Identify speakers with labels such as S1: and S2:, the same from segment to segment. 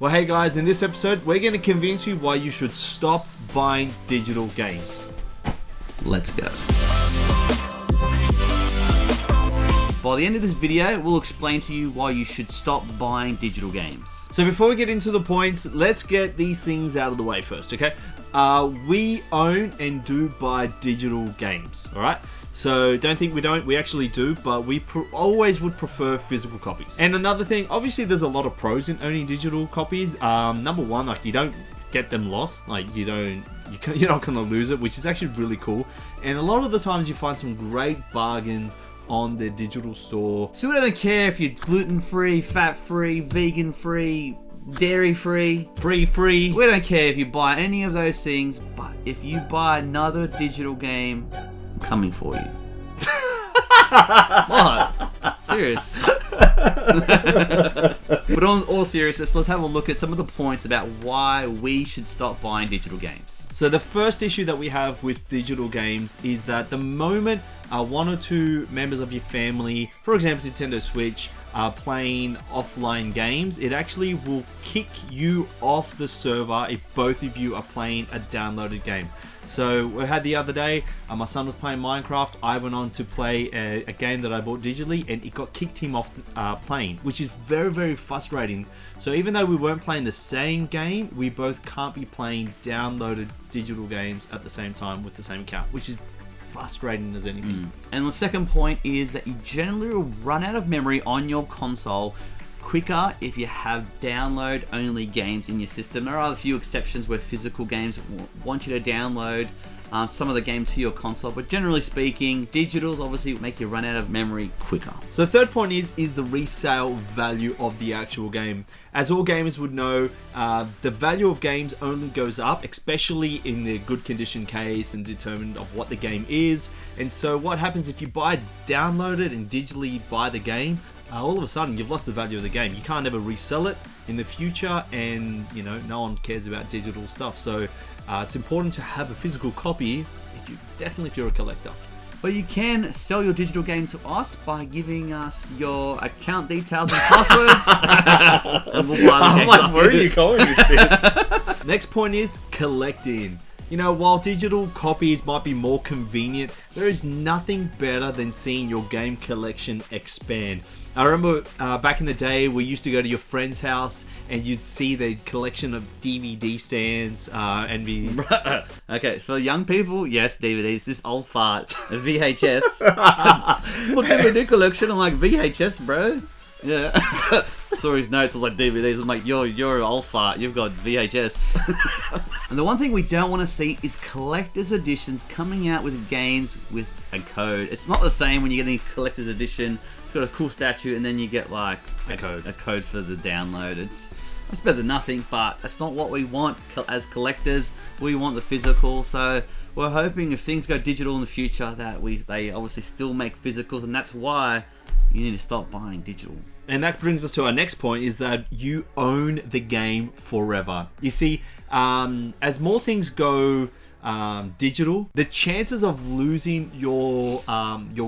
S1: Well, hey guys, in this episode, we're going to convince you why you should stop buying digital games.
S2: Let's go. By the end of this video, we'll explain to you why you should stop buying digital games.
S1: So before we get into the points, let's get these things out of the way first, okay? We own and do buy digital games, all right? So don't think we don't, we actually do, but we always would prefer physical copies. And another thing, obviously there's a lot of pros in owning digital copies. Number one, like you don't get them lost, like you're not gonna lose it, which is actually really cool. And a lot of the times you find some great bargains on their digital store.
S2: So we don't care if you're gluten-free, fat-free, vegan-free, dairy-free.
S1: Free.
S2: We don't care if you buy any of those things, but if you buy another digital game, I'm coming for you. What? Serious. But on all seriousness, let's have a look at some of the points about why we should stop buying digital games.
S1: So the first issue that we have with digital games is that the moment one or two members of your family, for example Nintendo Switch, are playing offline games, it actually will kick you off the server if both of you are playing a downloaded game. So we had the other day, my son was playing Minecraft, I went on to play a game that I bought digitally and it got kicked him off playing, which is very, very frustrating. So even though we weren't playing the same game, we both can't be playing downloaded digital games at the same time with the same account, which is frustrating as anything.
S2: And the second point is that you generally will run out of memory on your console quicker if you have download only games in your system. There are a few exceptions where physical games want you to download some of the games to your console, but generally speaking, digitals obviously make you run out of memory quicker.
S1: So the third point is the resale value of the actual game. As all gamers would know, the value of games only goes up, especially in the good condition case and determined of what the game is. And so what happens if you download it and digitally buy the game, all of a sudden you've lost the value of the game. You can't ever resell it in the future, and no one cares about digital stuff. So it's important to have a physical copy if you're a collector.
S2: But you can sell your digital game to us by giving us your account details and passwords. And we'll buy the games off
S1: where are you going with this? Next point is collecting. While digital copies might be more convenient, there is nothing better than seeing your game collection expand. I remember back in the day, we used to go to your friend's house and you'd see the collection of DVD stands and be...
S2: Okay, for young people, yes, DVDs. This old fart, a VHS. What DVD collection? I'm like, VHS, bro? Yeah. Saw his notes, I was like, DVDs. I'm like, you're an old fart. You've got VHS. And the one thing we don't want to see is collector's editions coming out with games with a code. It's not the same when you're getting a collector's edition. It's got a cool statue and then you get like a code for the download. That's better than nothing, but that's not what we want as collectors. We want the physical. So we're hoping if things go digital in the future that they obviously still make physicals, and that's why you need to stop buying digital.
S1: And that brings us to our next point, is that you own the game forever. You see, as more things go digital, the chances of losing your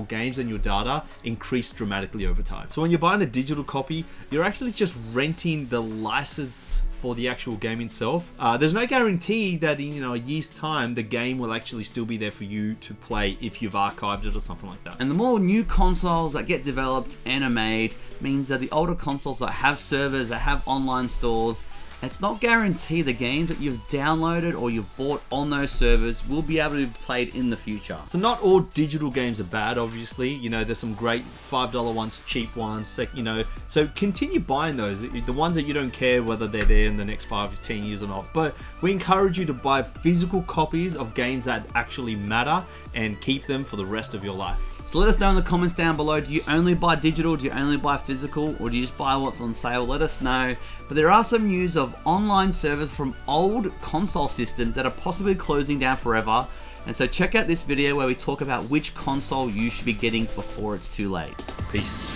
S1: games and your data increase dramatically over time. So when you're buying a digital copy, you're actually just renting the license for the actual game itself. There's no guarantee that in a year's time the game will actually still be there for you to play if you've archived it or something like that.
S2: And the more new consoles that get developed and are made means that the older consoles that have servers, that have online stores, it's not guaranteed the games that you've downloaded or you've bought on those servers will be able to be played in the future.
S1: So not all digital games are bad, obviously. There's some great $5 ones, cheap ones, so continue buying those. The ones that you don't care whether they're there in the next 5 to 10 years or not. But we encourage you to buy physical copies of games that actually matter and keep them for the rest of your life.
S2: So let us know in the comments down below, do you only buy digital, do you only buy physical, or do you just buy what's on sale? Let us know. But there are some news of online servers from old console systems that are possibly closing down forever. And so check out this video where we talk about which console you should be getting before it's too late.
S1: Peace.